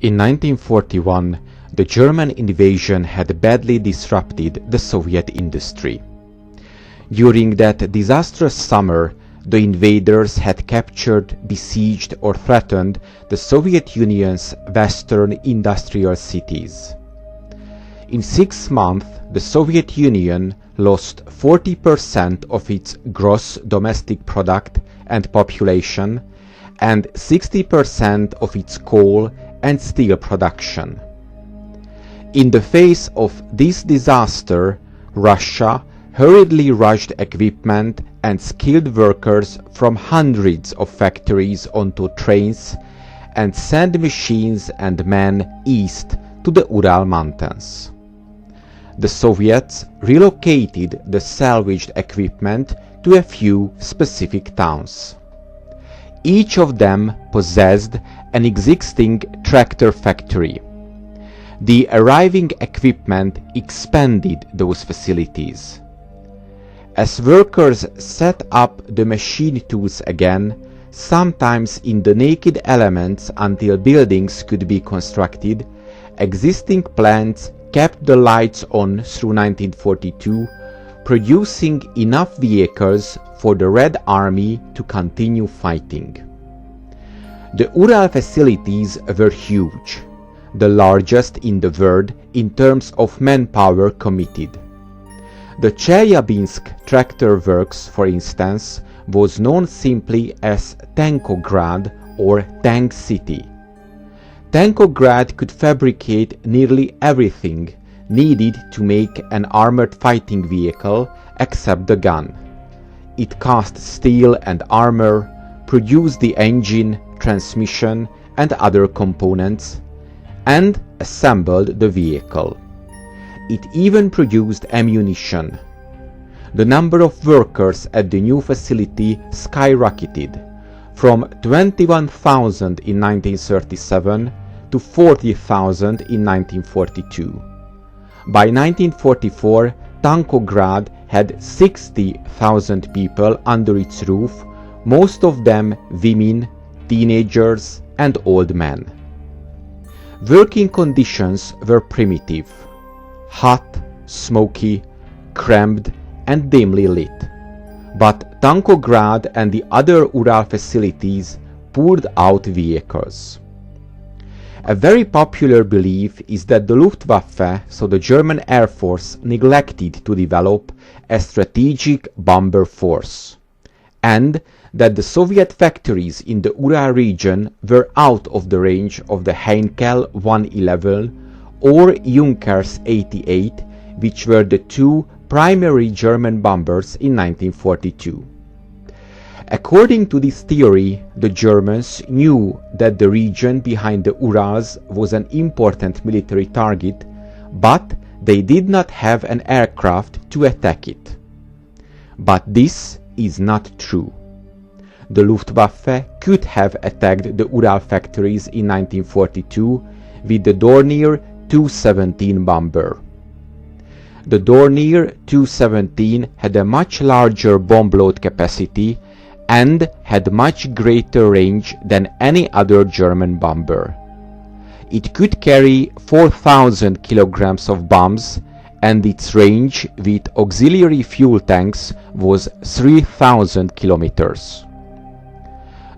In 1941, the German invasion had badly disrupted the Soviet industry. During that disastrous summer, the invaders had captured, besieged or threatened the Soviet Union's western industrial cities. In 6 months, the Soviet Union lost 40% of its gross domestic product and population, and 60% of its coal and steel production. In the face of this disaster, Russia hurriedly rushed equipment and skilled workers from hundreds of factories onto trains and sent machines and men east to the Ural Mountains. The Soviets relocated the salvaged equipment to a few specific towns. Each of them possessed an existing tractor factory. The arriving equipment expanded those facilities. As workers set up the machine tools again, sometimes in the naked elements until buildings could be constructed, existing plants kept the lights on through 1942, producing enough vehicles for the Red Army to continue fighting. The Ural facilities were huge, the largest in the world in terms of manpower committed. The Chelyabinsk tractor works, for instance, was known simply as Tankograd or Tank City. Tankograd could fabricate nearly everything needed to make an armored fighting vehicle except the gun. It cast steel and armor, produced the engine, transmission and other components, and assembled the vehicle. It even produced ammunition. The number of workers at the new facility skyrocketed from 21,000 in 1937 to 40,000 in 1942. By 1944, Tankograd had 60,000 people under its roof, most of them women, teenagers and old men. Working conditions were primitive, hot, smoky, cramped and dimly lit. But Tankograd and the other Ural facilities poured out vehicles. A very popular belief is that the Luftwaffe, so the German Air Force, neglected to develop a strategic bomber force, and that the Soviet factories in the Ural region were out of the range of the Heinkel 111 or Junkers 88, which were the two primary German bombers in 1942. According to this theory, the Germans knew that the region behind the Urals was an important military target, but they did not have an aircraft to attack it. But this is not true. The Luftwaffe could have attacked the Ural factories in 1942 with the Dornier 217 bomber. The Dornier 217 had a much larger bomb load capacity and had much greater range than any other German bomber. It could carry 4,000 kilograms of bombs, and its range with auxiliary fuel tanks was 3,000 kilometers.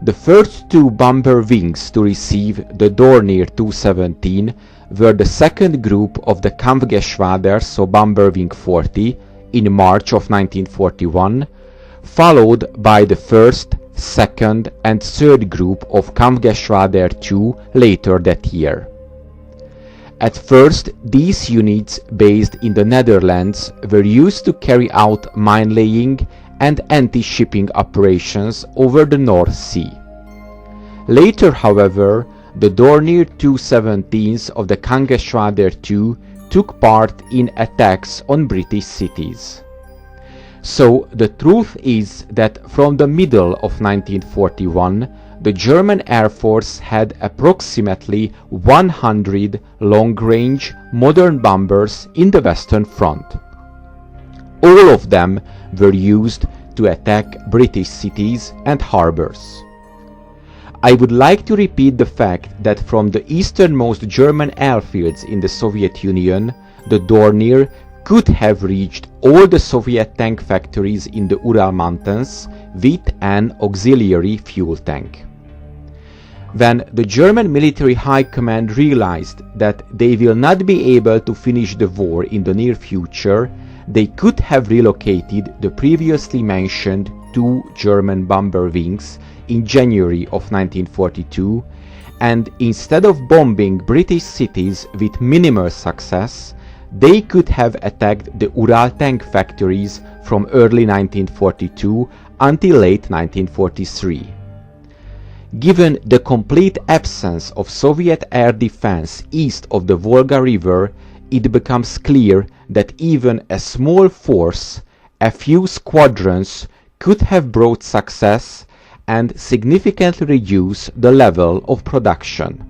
The first two bomber wings to receive the Dornier 217 were the second group of the Kampfgeschwader, so Bomber Wing 40, in March of 1941, followed by the first, second and third group of Kampfgeschwader 2 later that year. At first, these units based in the Netherlands were used to carry out mine-laying and anti-shipping operations over the North Sea. Later, however, the Dornier 217s of the Kampfgeschwader 2 took part in attacks on British cities. So the truth is that from the middle of 1941, the German Air Force had approximately 100 long-range modern bombers in the Western Front. All of them were used to attack British cities and harbors. I would like to repeat the fact that from the easternmost German airfields in the Soviet Union, the Dornier could have reached all the Soviet tank factories in the Ural Mountains with an auxiliary fuel tank. When the German military high command realized that they will not be able to finish the war in the near future, they could have relocated the previously mentioned 2 German bomber wings in January of 1942, and instead of bombing British cities with minimal success, they could have attacked the Ural tank factories from early 1942 until late 1943. Given the complete absence of Soviet air defense east of the Volga River, it becomes clear that even a small force, a few squadrons, could have brought success and significantly reduce the level of production.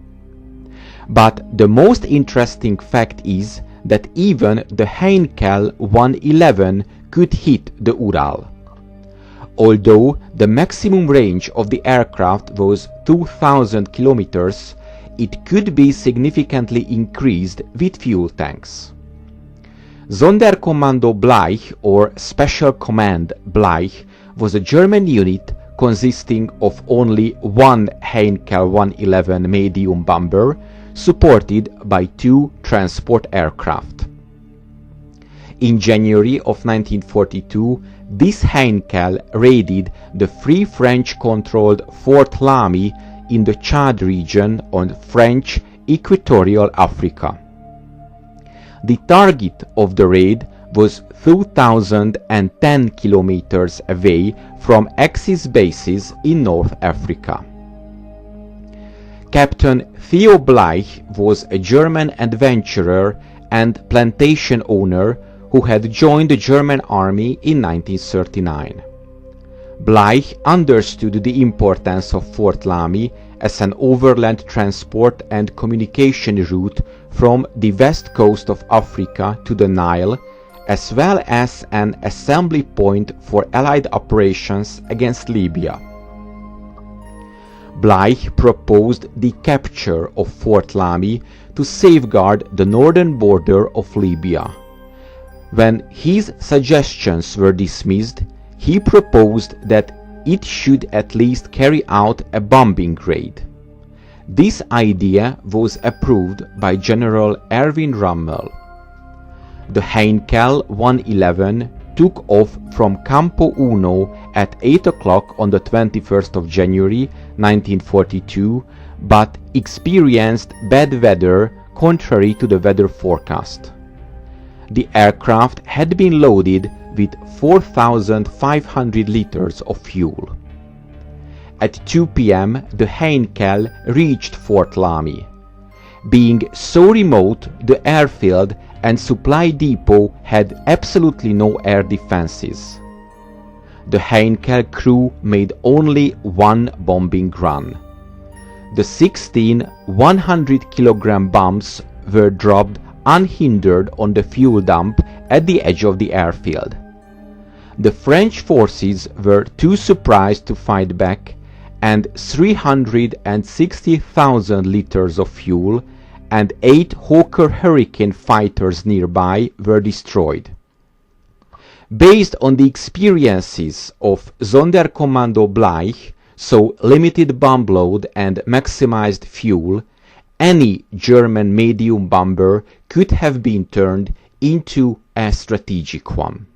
But the most interesting fact is that even the Heinkel 111 could hit the Ural. Although the maximum range of the aircraft was 2,000 kilometers, it could be significantly increased with fuel tanks. Sonderkommando Bleich, or Special Command Bleich, was a German unit consisting of only 1 Heinkel 111 medium bomber, supported by 2 transport aircraft. In January of 1942, this Heinkel raided the Free French-controlled Fort Lamy in the Chad region on French Equatorial Africa. The target of the raid was 2,010 kilometers away from Axis bases in North Africa. Captain Theo Bleich was a German adventurer and plantation owner who had joined the German army in 1939. Bleich understood the importance of Fort Lamy as an overland transport and communication route from the west coast of Africa to the Nile, as well as an assembly point for Allied operations against Libya. Bleich proposed the capture of Fort Lamy to safeguard the northern border of Libya. When his suggestions were dismissed, he proposed that it should at least carry out a bombing raid. This idea was approved by General Erwin Rommel. The Heinkel 111 took off from Campo Uno at 8 o'clock on the 21st of January 1942, but experienced bad weather contrary to the weather forecast. The aircraft had been loaded with 4,500 liters of fuel. At 2 p.m. the Heinkel reached Fort Lamy. Being so remote, the airfield and supply depot had absolutely no air defenses. The Heinkel crew made only 1 bombing run. The 16 100-kilogram bombs were dropped unhindered on the fuel dump at the edge of the airfield. The French forces were too surprised to fight back, and 360,000 liters of fuel and 8 Hawker Hurricane fighters nearby were destroyed. Based on the experiences of Sonderkommando Bleich, so limited bomb load and maximized fuel, any German medium bomber could have been turned into a strategic one.